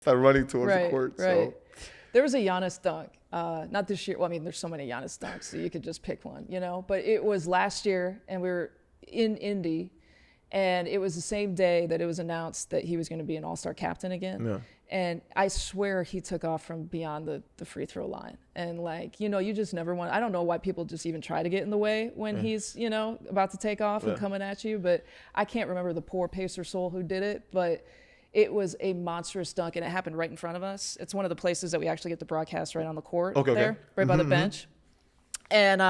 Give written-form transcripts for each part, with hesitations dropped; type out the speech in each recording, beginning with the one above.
start running towards the Right, court. right. So There was a Giannis dunk. Not this year. Well, I mean, there's so many Giannis dunks, so you could just pick one, you know. But it was last year, and we were in Indy, and it was the same day that it was announced that he was going to be an All-Star captain again. yeah. And I swear he took off from beyond the free throw line. And like, you know, you just never want, I don't know why people just even try to get in the way when he's, you know, about to take off and coming at you. But I can't remember the poor Pacer soul who did it, but it was a monstrous dunk, and it happened right in front of us. It's one of the places that we actually get to broadcast right on the court there, right by the bench. And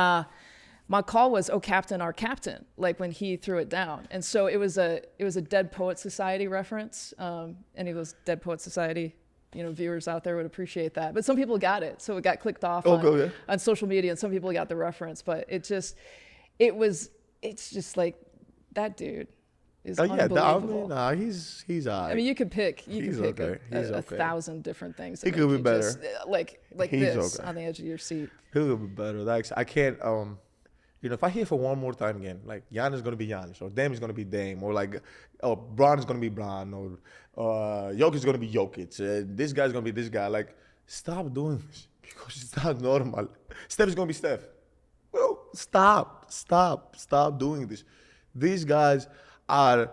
my call was, "Oh, captain, our captain!" Like when he threw it down. And so it was a Dead Poet Society reference. Any of those Dead Poet Society, you know, viewers out there would appreciate that. But some people got it, so it got clicked off on social media, and some people got the reference. But it's just like that dude is unbelievable. He's all right. I mean, you could pick okay. a thousand different things. He could be better. Just, like He's this okay. on the edge of your seat. He'll be better. Like I can't. You know, if I hear for one more time again, like Giannis is gonna be Giannis, or Dame is gonna be Dame, or like, Bron is gonna be Bron, or Jokic is gonna be Jokic. This guy's gonna be this guy. Like, stop doing this because it's not normal. Steph is gonna be Steph. Well, stop doing this. These guys are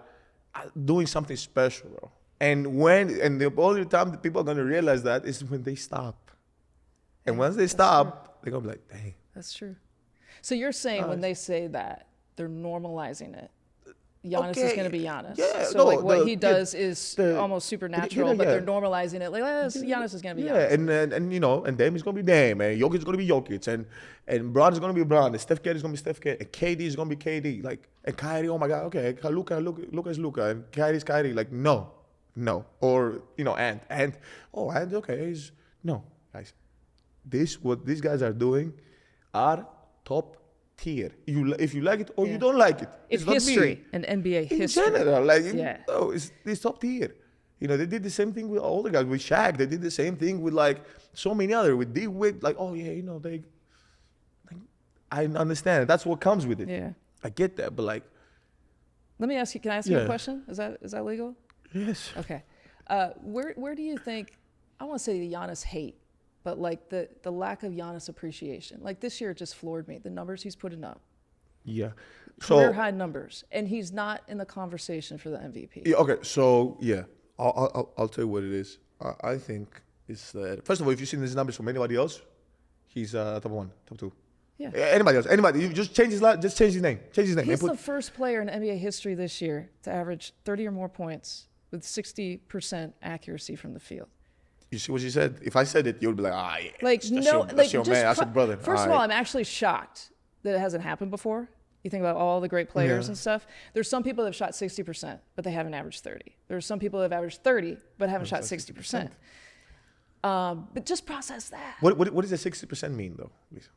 doing something special, bro. And the only time that people are gonna realize that is when they stop. And once they stop, they're gonna be like, dang. That's true. So you're saying when they say that, they're normalizing it. Giannis is going to be Giannis. Yeah, so like what he does is almost supernatural, but they're normalizing it. Like, Giannis is going to be Giannis. Yeah, and you know, and Dame is going to be Dame, and Jokic is going to be Jokic, and Bron is going to be Bron, and Steph Curry is going to be Steph Curry, and KD is going to be KD. Like, and Kyrie, oh my God, okay, Luka is Luka, and Kyrie is Kyrie. Like, no. Or, you know, and okay, no, guys. What these guys are doing are top tier. If you like it or you don't like it. It's history and NBA history. In general, like, it's top tier. You know, they did the same thing with all the guys. With Shaq, they did the same thing with like so many other. With D-Wade, like, oh yeah, you know, I understand. That's what comes with it. Yeah. I get that, but like. Let me ask you, can I ask you a question? Is that legal? Yes. Okay. Where do you think, I want to say the Giannis hate, but like the lack of Giannis appreciation. Like this year it just floored me. The numbers he's putting up. Yeah. Career high numbers. And he's not in the conversation for the MVP. Yeah, okay, so yeah. I'll tell you what it is. I think it's that, first of all, if you've seen these numbers from anybody else, he's top one, top two. Yeah. Anybody else. You just change his name. Change his name. He's the first player in NBA history this year to average 30 or more points with 60% accuracy from the field. You see what she said? If I said it, you'll be like, yeah. Like, that's your man. That's your brother. First of all, I'm actually shocked that it hasn't happened before. You think about all the great players and stuff. There's some people that have shot 60%, but they haven't averaged 30. There's some people that have averaged 30, but haven't shot 60%. But just process that. What does the 60% mean, though, Lisa?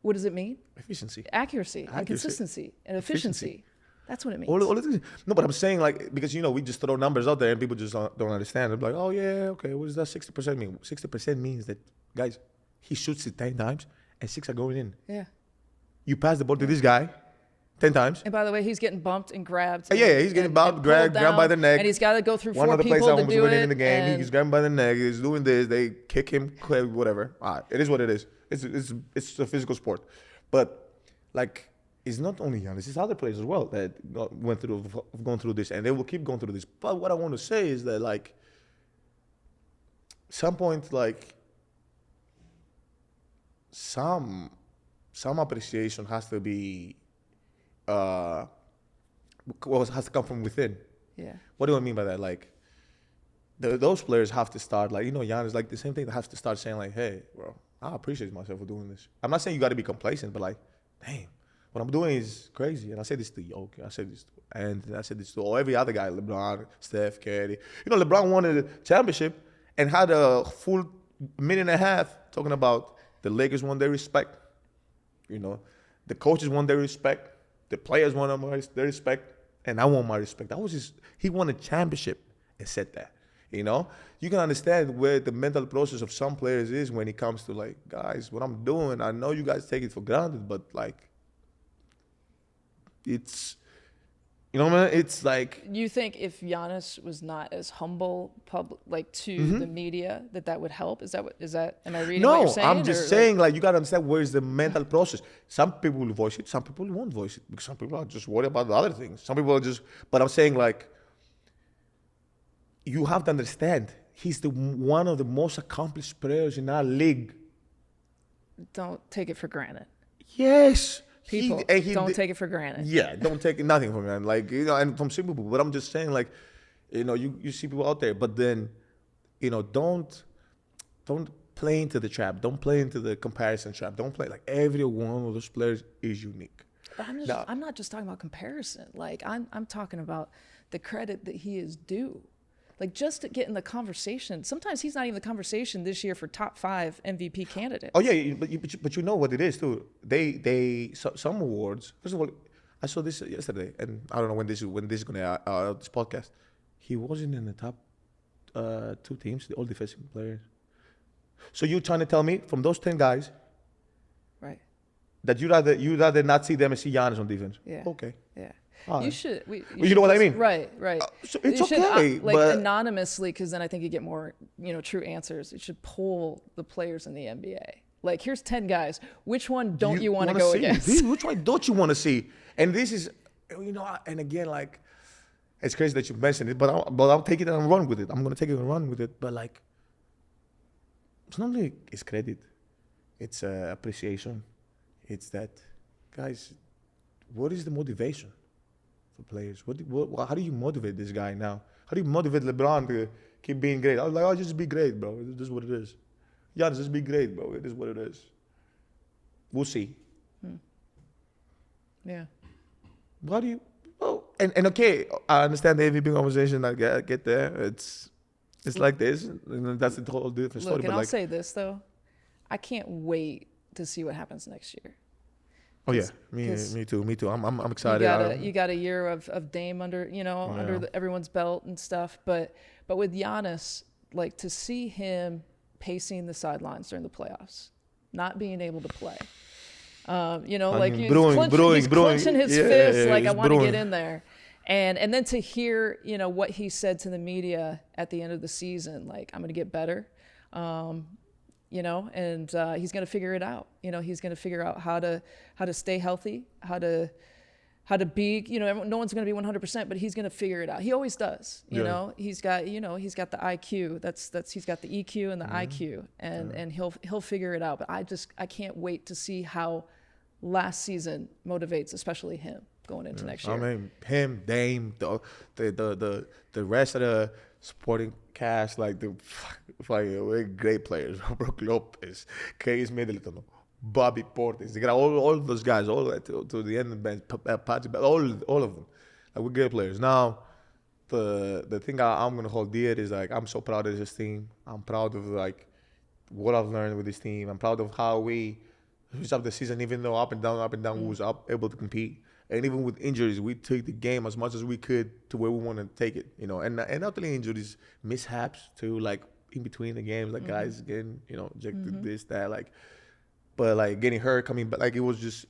What does it mean? Efficiency. Accuracy. And consistency and efficiency. That's what it means. All the things. No, but I'm saying, like, because, you know, we just throw numbers out there and people just don't understand. They're like, oh, yeah, okay, what does that 60% mean? 60% means that, guys, he shoots it 10 times and 6 are going in. Yeah. You pass the ball to this guy 10 times. And by the way, he's getting bumped and grabbed. He's getting bumped, grabbed by the neck. And he's got to go through One 4 of the people plays I to was do winning it. in the game, he's grabbed by the neck, he's doing this, they kick him, whatever. It is what it is. It's a physical sport. But, like, it's not only Giannis, it's other players as well that have gone through this, and they will keep going through this. But what I want to say is that, like, some point, like, some appreciation has to be, has to come from within. Yeah. What do I mean by that? Like, those players have to start, like, you know, Giannis, like, the same thing, they have to start saying, like, hey, bro, I appreciate myself for doing this. I'm not saying you got to be complacent, but, like, damn, what I'm doing is crazy. And I say this to Jokic, I said this to every other guy, LeBron, Steph, Curry. You know, LeBron won a championship and had a full minute and a half talking about the Lakers won their respect. You know, the coaches won their respect. The players won their respect. And I want my respect. He won a championship and said that. You know, you can understand where the mental process of some players is when it comes to, like, guys, what I'm doing, I know you guys take it for granted, but, like, it's You know what I mean? It's like You think if Giannis was not as humble, to the media, that would help? Is that? Am I reading what you're no. saying? I'm just saying like you gotta understand where is the mental process. Some people will voice it, some people won't voice it because some people are just worried about the other things. Some people are just. But I'm saying like you have to understand he's one of the most accomplished players in our league. Don't take it for granted. Yes. People don't take it for granted. Yeah, don't take nothing from him. Like, and from some people. But I'm just saying, like, you see people out there, but then, don't play into the trap. Don't play into the comparison trap. Don't play like every one of those players is unique. But I'm not just talking about comparison. Like I'm talking about the credit that he is due. Like just to get in the conversation. Sometimes he's not even in the conversation this year for top 5 MVP candidates. Oh yeah, but you know what it is too. Some awards. First of all, I saw this yesterday, and I don't know when this is gonna out this podcast. He wasn't in the top 2 teams, the all defensive players. So you're trying to tell me from those 10 guys, right? That you rather not see them and see Giannis on defense. Yeah. Okay. Yeah. All You right. should. You know what I mean? Right. So it's You should, okay, but anonymously, because then I think you get more, true answers. You should poll the players in the NBA. Like, here's 10 guys. Which one don't you want to go against? Which one don't you want to see? And this is, and again, like, it's crazy that you mentioned it, but I'll take it and run with it. I'm gonna take it and run with it. But like, it's not only it's credit, it's appreciation. It's that, guys. What is the motivation for players? How do you motivate this guy now? How do you motivate LeBron to keep being great? I was like, just be great, bro. This is what it is. Giannis, just be great, bro. It is what it is. We'll see. Yeah. How do you? Oh, and okay, I understand the MVP conversation. I get there. It's like this, and that's the whole different story. Look, but and I'll like, say this though, I can't wait to see what happens next year. oh yeah, me too. I'm excited. You got a year of Dame under everyone's belt and stuff, but with Giannis, like to see him pacing the sidelines during the playoffs, not being able to play. He's clenching his fist, like I want to get in there. And then to hear, what he said to the media at the end of the season, like, I'm going to get better, and he's going to figure it out. He's going to figure out how to stay healthy, how to be, no one's going to be 100%, but he's going to figure it out. He always does. He's got the IQ. He's got the EQ and the IQ, and he'll figure it out. But I can't wait to see how last season motivates, especially him, going into next year. I mean, him, Dame, the rest of the supporting cast, like we're great players. Brook Lopez, Chris Middleton, Bobby Portis. They got all those guys, all to the end of the bench, Patrick, all of them. Like, we're great players. Now, the thing I'm gonna hold dear is like I'm so proud of this team. I'm proud of like what I've learned with this team. I'm proud of how we finished up the season, even though up and down, we was able to compete. And even with injuries, we took the game as much as we could to where we want to take it, and not only injuries, mishaps too, like in between the games, like guys getting, ejected, this, that, like, but like getting hurt, coming back, like it was just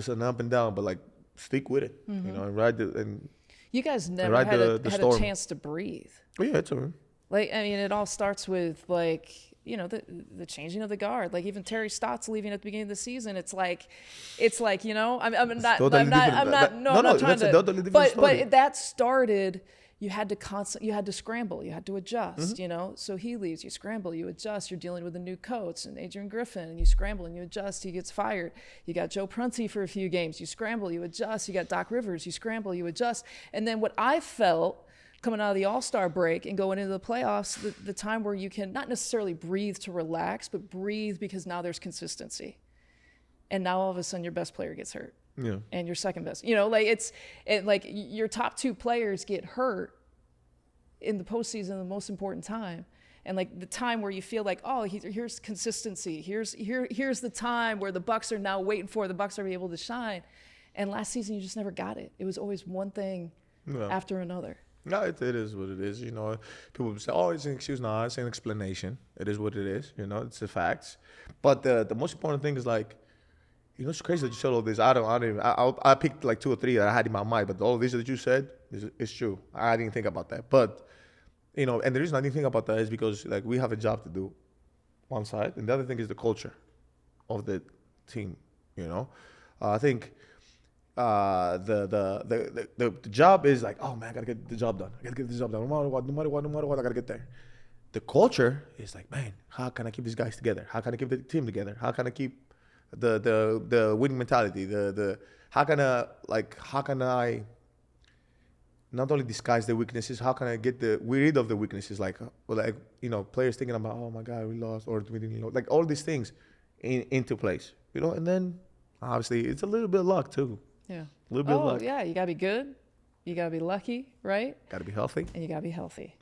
an up and down, but like stick with it, and ride and you guys never had a chance to breathe. Oh yeah, it's alright. Like, I mean, it all starts with like, the changing of the guard. Like even Terry Stotts leaving at the beginning of the season. It's like, I'm not trying to, but that started. You had to scramble. You had to adjust. So he leaves. You scramble. You adjust. You're dealing with a new coach and Adrian Griffin, and you scramble and you adjust. He gets fired. You got Joe Prunty for a few games. You scramble. You adjust. You got Doc Rivers. You scramble. You adjust. And then what I felt coming out of the All-Star break and going into the playoffs, the time where you can not necessarily breathe to relax, but breathe because now there's consistency. And now all of a sudden your best player gets hurt. Yeah. And your second best. Like your top 2 players get hurt in the postseason, the most important time. And like the time where you feel like, oh, here's consistency. Here's the time where the Bucks are now waiting for. The Bucks are able to shine. And last season you just never got it. It was always one thing after another. No, it is what it is. People say, "Oh, it's an excuse." No, it's an explanation. It is what it is. It's the facts. But the most important thing is like, You know, it's crazy that you said all this. I don't even. I picked like 2 or 3 that I had in my mind, but all of these that you said is true. I didn't think about that, but you know, and the reason I didn't think about that is because like we have a job to do, one side, and the other thing is the culture of the team. You know, I think the job is like, oh man, I gotta get the job done. I gotta get the job done. No matter what, I gotta get there. The culture is like, man, how can I keep these guys together? How can I keep the team together? How can I keep the winning mentality? How can I not only disguise the weaknesses? How can I get rid of the weaknesses? Like you know, players thinking about, oh my God, we lost or we didn't lose. Like all these things into place, you know. And then obviously it's a little bit of luck too. Yeah. A little bit of luck. Oh yeah, you gotta be good. You gotta be lucky, right? Got to be healthy. And you gotta be healthy.